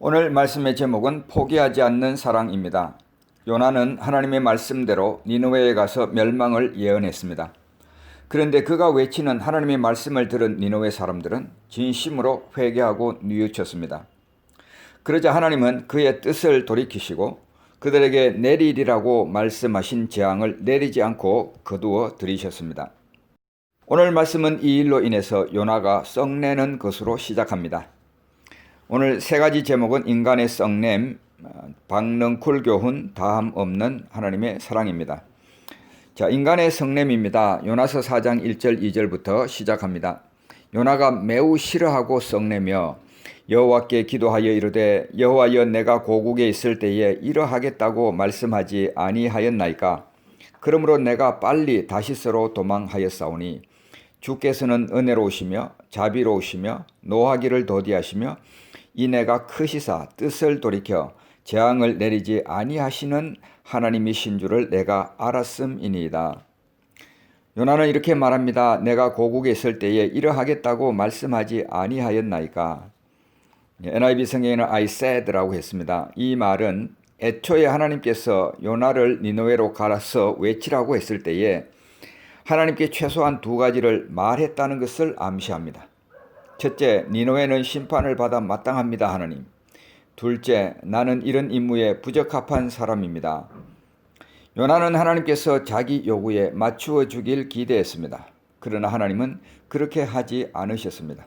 오늘 말씀의 제목은 포기하지 않는 사랑입니다. 요나는 하나님의 말씀대로 니느웨에 가서 멸망을 예언했습니다. 그런데 그가 외치는 하나님의 말씀을 들은 니느웨 사람들은 진심으로 회개하고 뉘우쳤습니다. 그러자 하나님은 그의 뜻을 돌이키시고 그들에게 내리리라고 말씀하신 재앙을 내리지 않고 거두어 들이셨습니다. 오늘 말씀은 이 일로 인해서 요나가 썩내는 것으로 시작합니다. 오늘 세 가지 제목은 인간의 썩냄, 박능쿨 교훈, 다함 없는 하나님의 사랑입니다. 자, 인간의 썩냄입니다. 요나서 4장 1절 2절부터 시작합니다. 요나가 매우 싫어하고 썩내며 여호와께 기도하여 이르되 여호와여 내가 고국에 있을 때에 이러하겠다고 말씀하지 아니하였나이까. 그러므로 내가 빨리 다시스로 도망하였사오니 주께서는 은혜로우시며 자비로우시며 노하기를 더디하시며 이내가 크시사 뜻을 돌이켜 재앙을 내리지 아니하시는 하나님이신 줄을 내가 알았음이니이다. 요나는 이렇게 말합니다. 내가 고국에 있을 때에 이러하겠다고 말씀하지 아니하였나이까. NIV 성경에는 I said라고 했습니다. 이 말은 애초에 하나님께서 요나를 니느웨로 가서 외치라고 했을 때에 하나님께 최소한 두 가지를 말했다는 것을 암시합니다. 첫째, 니느웨는 심판을 받아 마땅합니다, 하나님. 둘째, 나는 이런 임무에 부적합한 사람입니다. 요나는 하나님께서 자기 요구에 맞추어 주길 기대했습니다. 그러나 하나님은 그렇게 하지 않으셨습니다.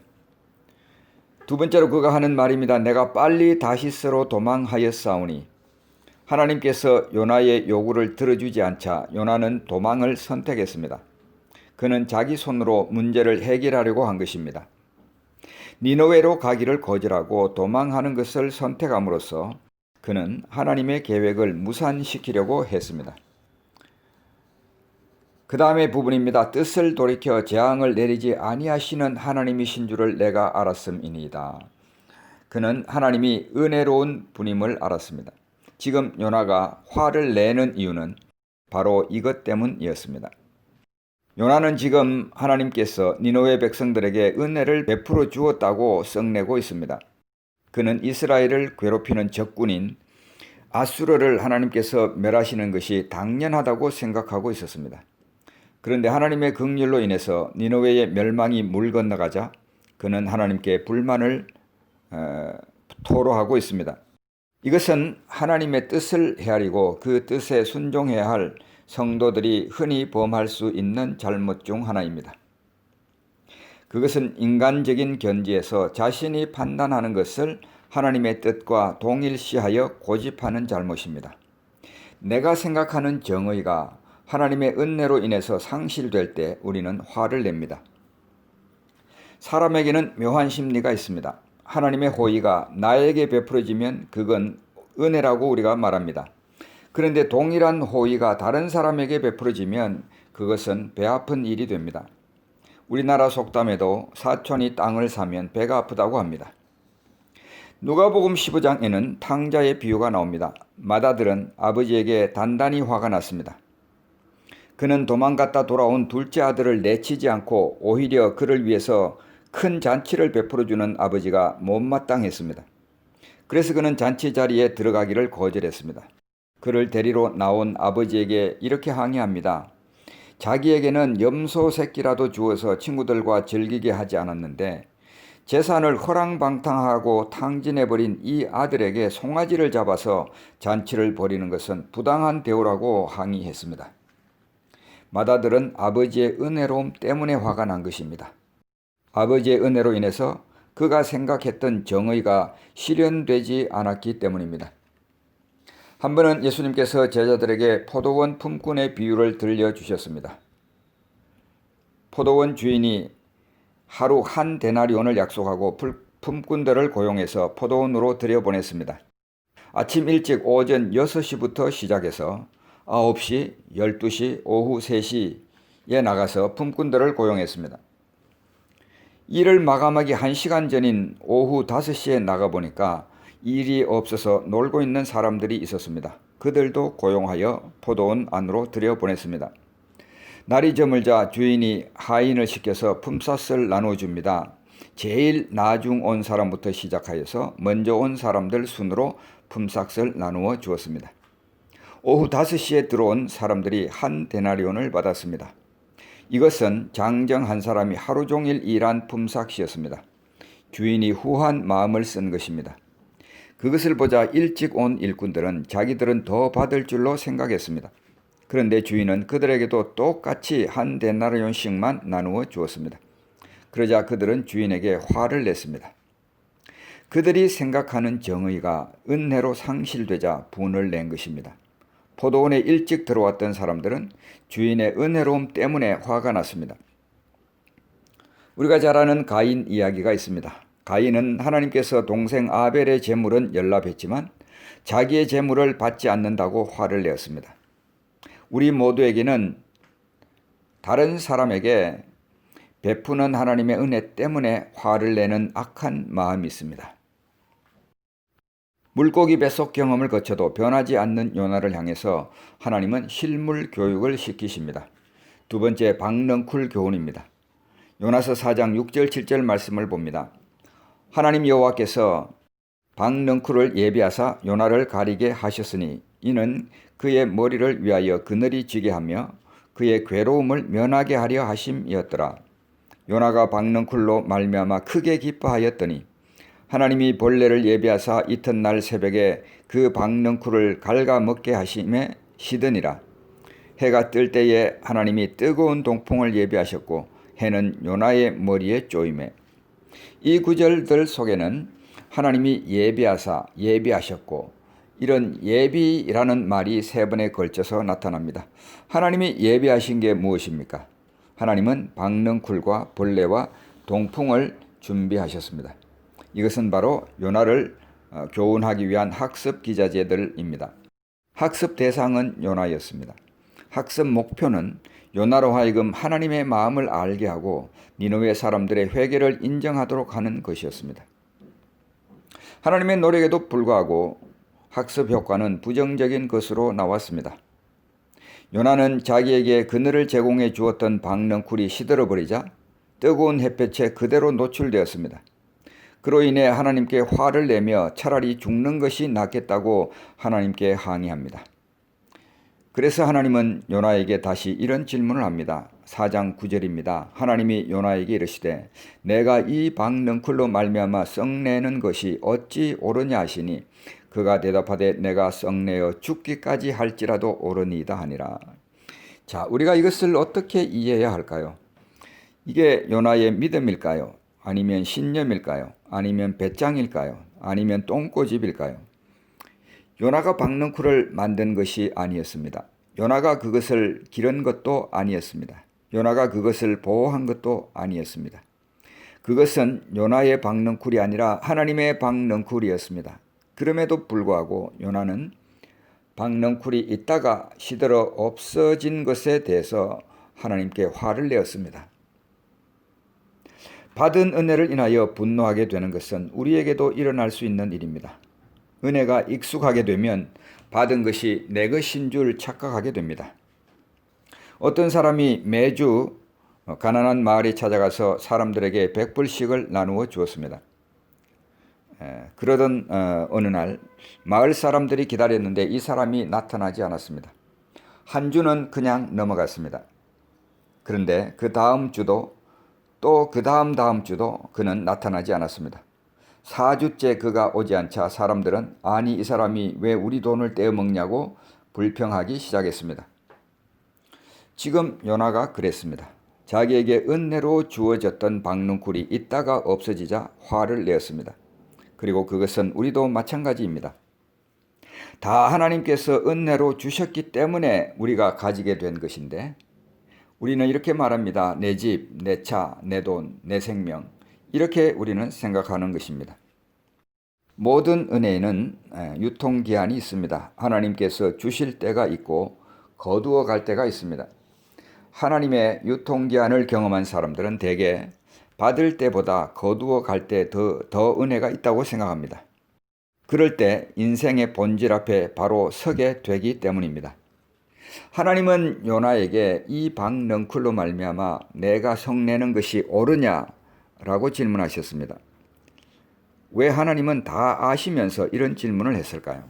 두 번째로 그가 하는 말입니다. 내가 빨리 다시스로 도망하였사오니. 하나님께서 요나의 요구를 들어주지 않자 요나는 도망을 선택했습니다. 그는 자기 손으로 문제를 해결하려고 한 것입니다. 니느웨로 가기를 거절하고 도망하는 것을 선택함으로써 그는 하나님의 계획을 무산시키려고 했습니다. 그 다음의 부분입니다. 뜻을 돌이켜 재앙을 내리지 아니하시는 하나님이신 줄을 내가 알았음이니이다. 그는 하나님이 은혜로운 분임을 알았습니다. 지금 요나가 화를 내는 이유는 바로 이것 때문이었습니다. 요나는 지금 하나님께서 니느웨 백성들에게 은혜를 베풀어 주었다고 썩내고 있습니다. 그는 이스라엘을 괴롭히는 적군인 아수르를 하나님께서 멸하시는 것이 당연하다고 생각하고 있었습니다. 그런데 하나님의 긍휼로 인해서 니느웨의 멸망이 물 건너가자 그는 하나님께 불만을 토로하고 있습니다. 이것은 하나님의 뜻을 헤아리고 그 뜻에 순종해야 할 성도들이 흔히 범할 수 있는 잘못 중 하나입니다. 그것은 인간적인 견지에서 자신이 판단하는 것을 하나님의 뜻과 동일시하여 고집하는 잘못입니다. 내가 생각하는 정의가 하나님의 은혜로 인해서 상실될 때 우리는 화를 냅니다. 사람에게는 묘한 심리가 있습니다. 하나님의 호의가 나에게 베풀어지면 그건 은혜라고 우리가 말합니다. 그런데 동일한 호의가 다른 사람에게 베풀어지면 그것은 배 아픈 일이 됩니다. 우리나라 속담에도 사촌이 땅을 사면 배가 아프다고 합니다. 누가복음 15장에는 탕자의 비유가 나옵니다. 맏아들은 아버지에게 단단히 화가 났습니다. 그는 도망갔다 돌아온 둘째 아들을 내치지 않고 오히려 그를 위해서 큰 잔치를 베풀어주는 아버지가 못마땅했습니다. 그래서 그는 잔치 자리에 들어가기를 거절했습니다. 그를 데리러 나온 아버지에게 이렇게 항의합니다. 자기에게는 염소 새끼라도 주어서 친구들과 즐기게 하지 않았는데 재산을 허랑방탕하고 탕진해버린 이 아들에게 송아지를 잡아서 잔치를 벌이는 것은 부당한 대우라고 항의했습니다. 맏아들은 아버지의 은혜로움 때문에 화가 난 것입니다. 아버지의 은혜로 인해서 그가 생각했던 정의가 실현되지 않았기 때문입니다. 한 번은 예수님께서 제자들에게 포도원 품꾼의 비유를 들려주셨습니다. 포도원 주인이 하루 한 데나리온을 약속하고 품꾼들을 고용해서 포도원으로 들여보냈습니다. 아침 일찍 오전 6시부터 시작해서 9시, 12시, 오후 3시에 나가서 품꾼들을 고용했습니다. 일을 마감하기 1시간 전인 오후 5시에 나가보니까 일이 없어서 놀고 있는 사람들이 있었습니다. 그들도 고용하여 포도원 안으로 들여보냈습니다. 날이 저물자 주인이 하인을 시켜서 품삯을 나눠줍니다. 제일 나중 온 사람부터 시작하여서 먼저 온 사람들 순으로 품삯을 나누어 주었습니다. 오후 5시에 들어온 사람들이 한 데나리온을 받았습니다. 이것은 장정 한 사람이 하루 종일 일한 품삯이었습니다. 주인이 후한 마음을 쓴 것입니다. 그것을 보자 일찍 온 일꾼들은 자기들은 더 받을 줄로 생각했습니다. 그런데 주인은 그들에게도 똑같이 한 데나리온씩만 나누어 주었습니다. 그러자 그들은 주인에게 화를 냈습니다. 그들이 생각하는 정의가 은혜로 상실되자 분을 낸 것입니다. 포도원에 일찍 들어왔던 사람들은 주인의 은혜로움 때문에 화가 났습니다. 우리가 잘 아는 가인 이야기가 있습니다. 가인은 하나님께서 동생 아벨의 제물은 연락했지만 자기의 제물을 받지 않는다고 화를 내었습니다. 우리 모두에게는 다른 사람에게 베푸는 하나님의 은혜 때문에 화를 내는 악한 마음이 있습니다. 물고기 뱃속 경험을 거쳐도 변하지 않는 요나를 향해서 하나님은 실물 교육을 시키십니다. 두 번째, 박넝쿨 교훈입니다. 요나서 4장 6절 7절 말씀을 봅니다. 하나님 여호와께서 박넝쿨을 예비하사 요나를 가리게 하셨으니 이는 그의 머리를 위하여 그늘이 지게 하며 그의 괴로움을 면하게 하려 하심이었더라. 요나가 박넝쿨로 말미암아 크게 기뻐하였더니 하나님이 벌레를 예비하사 이튿날 새벽에 그 박넝쿨을 갉아먹게 하심에 시드니라. 해가 뜰 때에 하나님이 뜨거운 동풍을 예비하셨고 해는 요나의 머리에 쪼임에. 이 구절들 속에는 하나님이 예비하셨고 이런 예비라는 말이 3번에 걸쳐서 나타납니다. 하나님이 예비하신 게 무엇입니까? 하나님은 박넝쿨과 벌레와 동풍을 준비하셨습니다. 이것은 바로 요나를 교훈하기 위한 학습 기자재들입니다. 학습 대상은 요나였습니다. 학습 목표는 요나로 하여금 하나님의 마음을 알게 하고 니느웨 사람들의 회개를 인정하도록 하는 것이었습니다. 하나님의 노력에도 불구하고 학습 효과는 부정적인 것으로 나왔습니다. 요나는 자기에게 그늘을 제공해 주었던 박넝쿨이 시들어버리자 뜨거운 햇볕에 그대로 노출되었습니다. 그로 인해 하나님께 화를 내며 차라리 죽는 것이 낫겠다고 하나님께 항의합니다. 그래서 하나님은 요나에게 다시 이런 질문을 합니다. 4장 9절입니다. 하나님이 요나에게 이르시되 내가 이 박넝쿨로 말미암아 썩내는 것이 어찌 옳으냐 하시니 그가 대답하되 내가 썩내어 죽기까지 할지라도 옳으니이다 하니라. 자, 우리가 이것을 어떻게 이해해야 할까요? 이게 요나의 믿음일까요? 아니면 신념일까요? 아니면 배짱일까요? 아니면 똥꼬집일까요? 요나가 박넝쿨을 만든 것이 아니었습니다. 요나가 그것을 기른 것도 아니었습니다. 요나가 그것을 보호한 것도 아니었습니다. 그것은 요나의 박넝쿨이 아니라 하나님의 박넝쿨이었습니다. 그럼에도 불구하고 요나는 박넝쿨이 있다가 시들어 없어진 것에 대해서 하나님께 화를 내었습니다. 받은 은혜를 인하여 분노하게 되는 것은 우리에게도 일어날 수 있는 일입니다. 은혜가 익숙하게 되면 받은 것이 내 것인 줄 착각하게 됩니다. 어떤 사람이 매주 가난한 마을에 찾아가서 사람들에게 100불씩을 나누어 주었습니다. 그러던 어느 날 마을 사람들이 기다렸는데 이 사람이 나타나지 않았습니다. 한 주는 그냥 넘어갔습니다. 그런데 그 다음 주도 또 그 다음 주도 그는 나타나지 않았습니다. 4주째 그가 오지 않자 사람들은 아니 이 사람이 왜 우리 돈을 떼어먹냐고 불평하기 시작했습니다. 지금 요나가 그랬습니다. 자기에게 은혜로 주어졌던 박넝쿨이 있다가 없어지자 화를 내었습니다. 그리고 그것은 우리도 마찬가지입니다. 다 하나님께서 은혜로 주셨기 때문에 우리가 가지게 된 것인데 우리는 이렇게 말합니다. 내 집, 내 차, 내 돈, 내 생명 이렇게 우리는 생각하는 것입니다. 모든 은혜에는 유통기한이 있습니다. 하나님께서 주실 때가 있고 거두어 갈 때가 있습니다. 하나님의 유통기한을 경험한 사람들은 대개 받을 때보다 거두어 갈 때 더 은혜가 있다고 생각합니다. 그럴 때 인생의 본질 앞에 바로 서게 되기 때문입니다. 하나님은 요나에게 이 박넝쿨로 말미암아 내가 성내는 것이 옳으냐 라고 질문하셨습니다. 왜 하나님은 다 아시면서 이런 질문을 했을까요?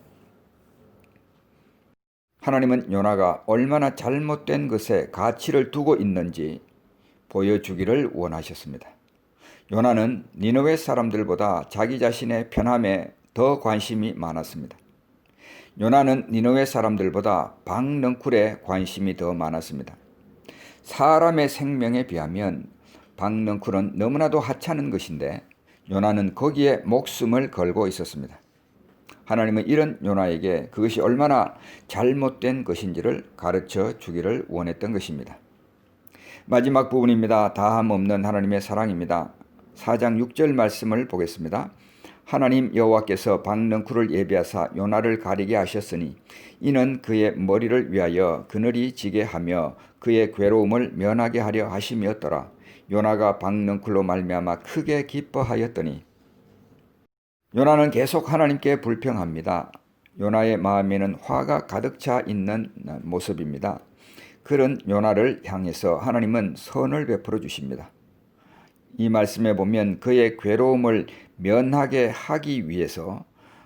하나님은 요나가 얼마나 잘못된 것에 가치를 두고 있는지 보여주기를 원하셨습니다. 요나는 니느웨 사람들보다 자기 자신의 편함에 더 관심이 많았습니다. 요나는 니느웨 사람들보다 박넝쿨에 관심이 더 많았습니다. 사람의 생명에 비하면 박넝쿨은 너무나도 하찮은 것인데 요나는 거기에 목숨을 걸고 있었습니다. 하나님은 이런 요나에게 그것이 얼마나 잘못된 것인지를 가르쳐 주기를 원했던 것입니다. 마지막 부분입니다. 다함 없는 하나님의 사랑입니다. 4장 6절 말씀을 보겠습니다. 하나님 여호와께서 박넝쿨을 예비하사 요나를 가리게 하셨으니 이는 그의 머리를 위하여 그늘이 지게 하며 그의 괴로움을 면하게 하려 하심이었더라. 요나가 박넝쿨로 말미암아 크게 기뻐하였더니. 요나는 계속 하나님께 불평합니다. 요나의 마음에는 화가 가득 차 있는 모습입니다. 그런 요나를 향해서 하나님은 선을 베풀어 주십니다. 이 말씀에 보면 그의 괴로움을 면하게 하기 위해서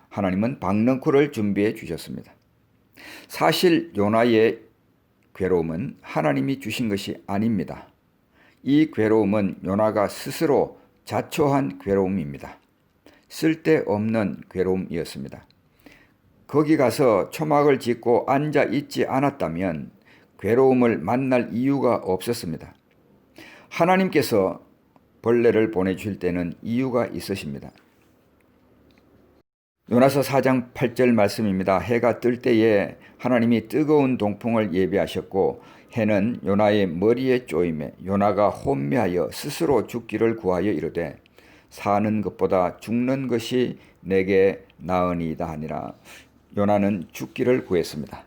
하나님은 박넝쿨을 준비해 주셨습니다. 사실 요나의 괴로움은 하나님이 주신 것이 아닙니다. 이 괴로움은 요나가 스스로 자초한 괴로움입니다. 쓸데없는 괴로움이었습니다. 거기 가서 초막을 짓고 앉아 있지 않았다면 괴로움을 만날 이유가 없었습니다. 하나님께서 벌레를 보내줄 때는 이유가 있으십니다. 요나서 4장 8절 말씀입니다. 해가 뜰 때에 하나님이 뜨거운 동풍을 예비하셨고 해는 요나의 머리에 쪼임에 요나가 혼미하여 스스로 죽기를 구하여 이르되 사는 것보다 죽는 것이 내게 나으니이다 하니라. 요나는 죽기를 구했습니다.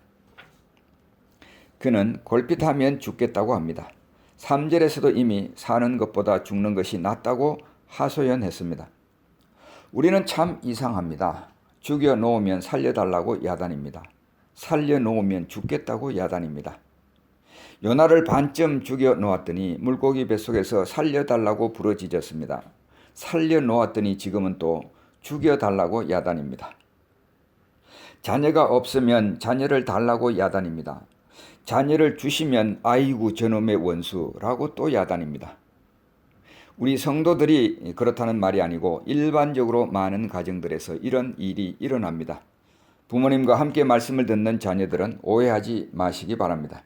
그는 골핏하면 죽겠다고 합니다. 3절에서도 이미 사는 것보다 죽는 것이 낫다고 하소연했습니다. 우리는 참 이상합니다. 죽여 놓으면 살려달라고 야단입니다. 살려 놓으면 죽겠다고 야단입니다. 요나를 반쯤 죽여 놓았더니 물고기 뱃속에서 살려달라고 부르짖었습니다. 살려 놓았더니 지금은 또 죽여달라고 야단입니다. 자녀가 없으면 자녀를 달라고 야단입니다. 자녀를 주시면 아이고 저놈의 원수라고 또 야단입니다. 우리 성도들이 그렇다는 말이 아니고 일반적으로 많은 가정들에서 이런 일이 일어납니다. 부모님과 함께 말씀을 듣는 자녀들은 오해하지 마시기 바랍니다.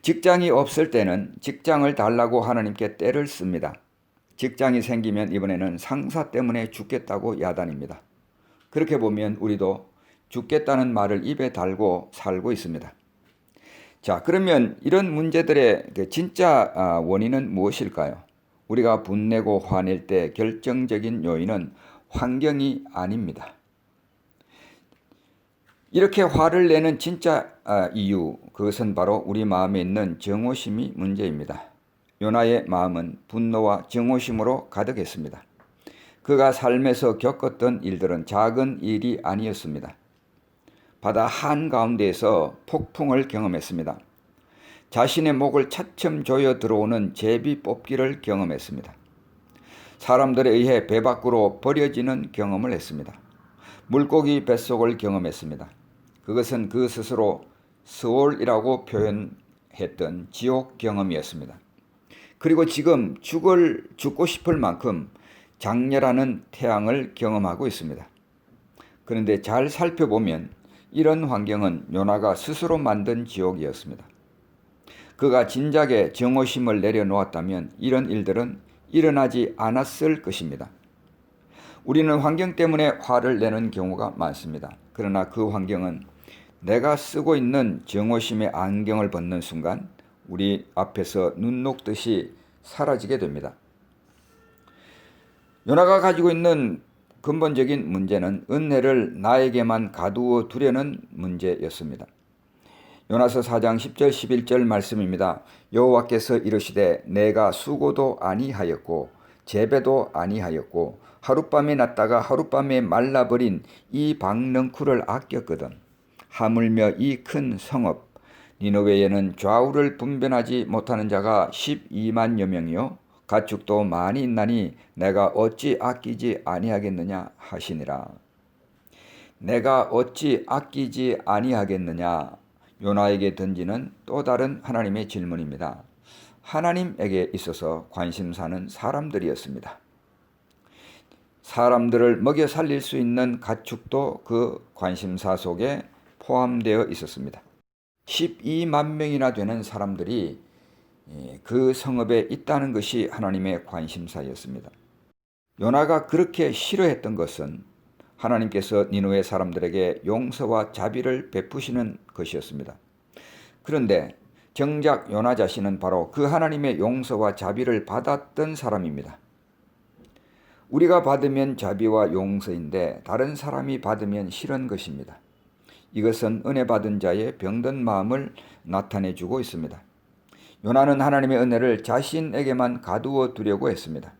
직장이 없을 때는 직장을 달라고 하나님께 떼를 씁니다. 직장이 생기면 이번에는 상사 때문에 죽겠다고 야단입니다. 그렇게 보면 우리도 죽겠다는 말을 입에 달고 살고 있습니다. 자, 그러면 이런 문제들의 진짜 원인은 무엇일까요? 우리가 분내고 화낼 때 결정적인 요인은 환경이 아닙니다. 이렇게 화를 내는 진짜 이유, 그것은 바로 우리 마음에 있는 정오심이 문제입니다. 요나의 마음은 분노와 정오심으로 가득했습니다. 그가 삶에서 겪었던 일들은 작은 일이 아니었습니다. 바다 한가운데에서 폭풍을 경험했습니다. 자신의 목을 차츰 조여 들어오는 제비 뽑기를 경험했습니다. 사람들에 의해 배 밖으로 버려지는 경험을 했습니다. 물고기 뱃속을 경험했습니다. 그것은 그 스스로 스올이라고 표현했던 지옥 경험이었습니다. 그리고 지금 죽고 싶을 만큼 장렬하는 태양을 경험하고 있습니다. 그런데 잘 살펴보면 이런 환경은 요나가 스스로 만든 지옥이었습니다. 그가 진작에 정오심을 내려놓았다면 이런 일들은 일어나지 않았을 것입니다. 우리는 환경 때문에 화를 내는 경우가 많습니다. 그러나 그 환경은 내가 쓰고 있는 정오심의 안경을 벗는 순간 우리 앞에서 눈 녹듯이 사라지게 됩니다. 요나가 가지고 있는 근본적인 문제는 은혜를 나에게만 가두어 두려는 문제였습니다. 요나서 4장 10절 11절 말씀입니다. 여호와께서 이르시되 내가 수고도 아니하였고 재배도 아니하였고 하룻밤에 났다가 하룻밤에 말라버린 이 박넝쿨을 아꼈거든. 하물며 이 큰 성읍 니느웨에는 좌우를 분별하지 못하는 자가 12만여 명이요 가축도 많이 있나니 내가 어찌 아끼지 아니하겠느냐 하시니라. 내가 어찌 아끼지 아니하겠느냐, 요나에게 던지는 또 다른 하나님의 질문입니다. 하나님에게 있어서 관심사는 사람들이었습니다. 사람들을 먹여 살릴 수 있는 가축도 그 관심사 속에 포함되어 있었습니다. 12만 명이나 되는 사람들이 그 성읍에 있다는 것이 하나님의 관심사였습니다. 요나가 그렇게 싫어했던 것은 하나님께서 니느웨 사람들에게 용서와 자비를 베푸시는 것이었습니다. 그런데 정작 요나 자신은 바로 그 하나님의 용서와 자비를 받았던 사람입니다. 우리가 받으면 자비와 용서인데 다른 사람이 받으면 싫은 것입니다. 이것은 은혜 받은 자의 병든 마음을 나타내 주고 있습니다. 요나는 하나님의 은혜를 자신에게만 가두어 두려고 했습니다.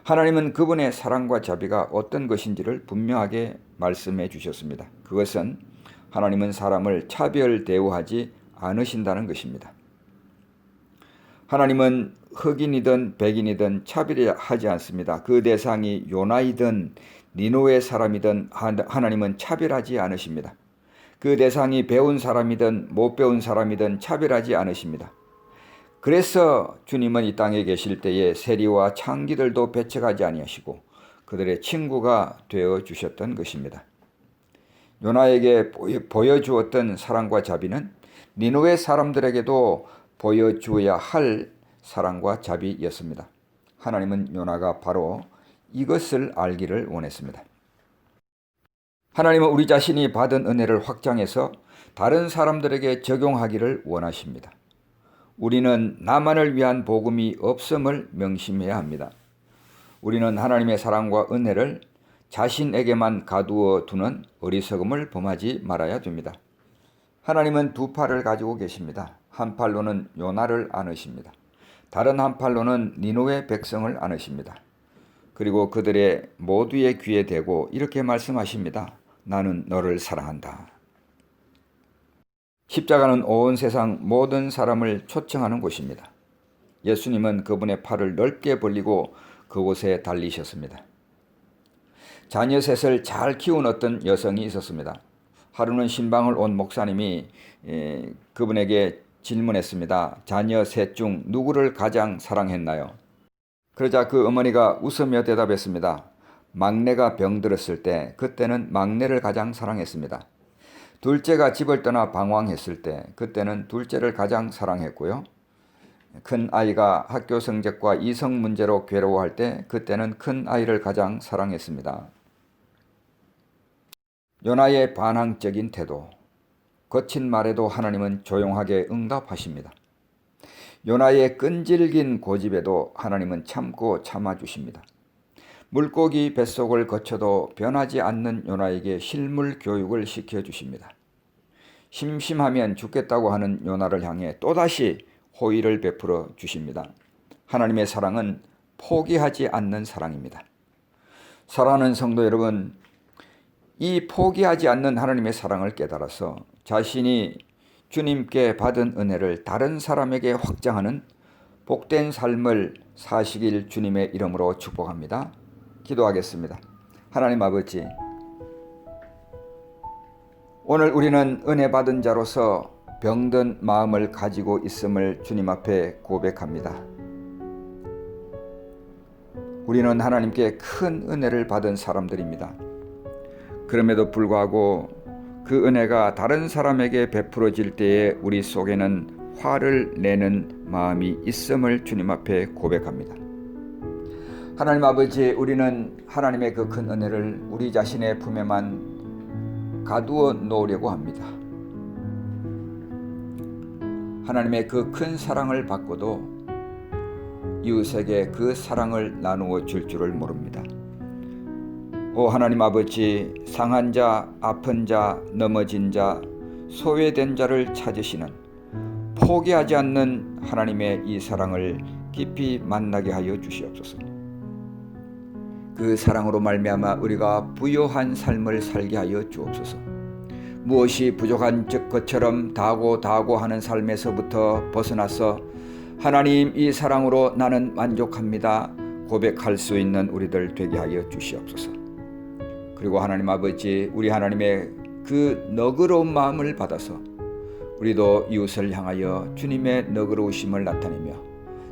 하나님은 그분의 사랑과 자비가 어떤 것인지를 분명하게 말씀해 주셨습니다. 그것은 하나님은 사람을 차별 대우하지 않으신다는 것입니다. 하나님은 흑인이든 백인이든 차별하지 않습니다. 그 대상이 요나이든 니느웨 사람이든 하나님은 차별하지 않으십니다. 그 대상이 배운 사람이든 못 배운 사람이든 차별하지 않으십니다. 그래서 주님은 이 땅에 계실 때에 세리와 창기들도 배척하지 아니하시고 그들의 친구가 되어 주셨던 것입니다. 요나에게 보여주었던 사랑과 자비는 니느웨 사람들에게도 보여주어야 할 사랑과 자비였습니다. 하나님은 요나가 바로 이것을 알기를 원했습니다. 하나님은 우리 자신이 받은 은혜를 확장해서 다른 사람들에게 적용하기를 원하십니다. 우리는 나만을 위한 복음이 없음을 명심해야 합니다. 우리는 하나님의 사랑과 은혜를 자신에게만 가두어 두는 어리석음을 범하지 말아야 됩니다. 하나님은 두 팔을 가지고 계십니다. 한 팔로는 요나를 안으십니다. 다른 한 팔로는 니느웨 백성을 안으십니다. 그리고 그들의 모두의 귀에 대고 이렇게 말씀하십니다. 나는 너를 사랑한다. 십자가는 온 세상 모든 사람을 초청하는 곳입니다. 예수님은 그분의 팔을 넓게 벌리고 그곳에 달리셨습니다. 자녀 셋을 잘 키운 어떤 여성이 있었습니다. 하루는 신방을 온 목사님이 그분에게 질문했습니다. 자녀 셋 중 누구를 가장 사랑했나요? 그러자 그 어머니가 웃으며 대답했습니다. 막내가 병들었을 때 그때는 막내를 가장 사랑했습니다. 둘째가 집을 떠나 방황했을 때 그때는 둘째를 가장 사랑했고요. 큰 아이가 학교 성적과 이성 문제로 괴로워할 때 그때는 큰 아이를 가장 사랑했습니다. 요나의 반항적인 태도, 거친 말에도 하나님은 조용하게 응답하십니다. 요나의 끈질긴 고집에도 하나님은 참고 참아주십니다. 물고기 뱃속을 거쳐도 변하지 않는 요나에게 실물 교육을 시켜주십니다. 심심하면 죽겠다고 하는 요나를 향해 또다시 호의를 베풀어 주십니다. 하나님의 사랑은 포기하지 않는 사랑입니다. 사랑하는 성도 여러분, 이 포기하지 않는 하나님의 사랑을 깨달아서 자신이 주님께 받은 은혜를 다른 사람에게 확장하는 복된 삶을 사시길 주님의 이름으로 축복합니다. 기도하겠습니다. 하나님 아버지, 오늘 우리는 은혜 받은 자로서 병든 마음을 가지고 있음을 주님 앞에 고백합니다. 우리는 하나님께 큰 은혜를 받은 사람들입니다. 그럼에도 불구하고 그 은혜가 다른 사람에게 베풀어질 때에 우리 속에는 화를 내는 마음이 있음을 주님 앞에 고백합니다. 하나님 아버지, 우리는 하나님의 그 큰 은혜를 우리 자신의 품에만 가두어 놓으려고 합니다. 하나님의 그 큰 사랑을 받고도 이웃에게 그 사랑을 나누어 줄 줄을 모릅니다. 오 하나님 아버지, 상한 자, 아픈 자, 넘어진 자, 소외된 자를 찾으시는 포기하지 않는 하나님의 이 사랑을 깊이 만나게 하여 주시옵소서. 그 사랑으로 말미암아 우리가 부요한 삶을 살게 하여 주옵소서. 무엇이 부족한 것처럼 다고 하는 삶에서부터 벗어나서 하나님, 이 사랑으로 나는 만족합니다 고백할 수 있는 우리들 되게 하여 주시옵소서. 그리고 하나님 아버지, 우리 하나님의 그 너그러운 마음을 받아서 우리도 이웃을 향하여 주님의 너그러우심을 나타내며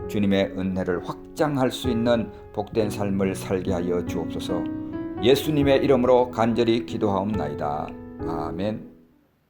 주님의 은혜를 확장할 수 있는 복된 삶을 살게 하여 주옵소서. 예수님의 이름으로 간절히 기도하옵나이다. 아멘.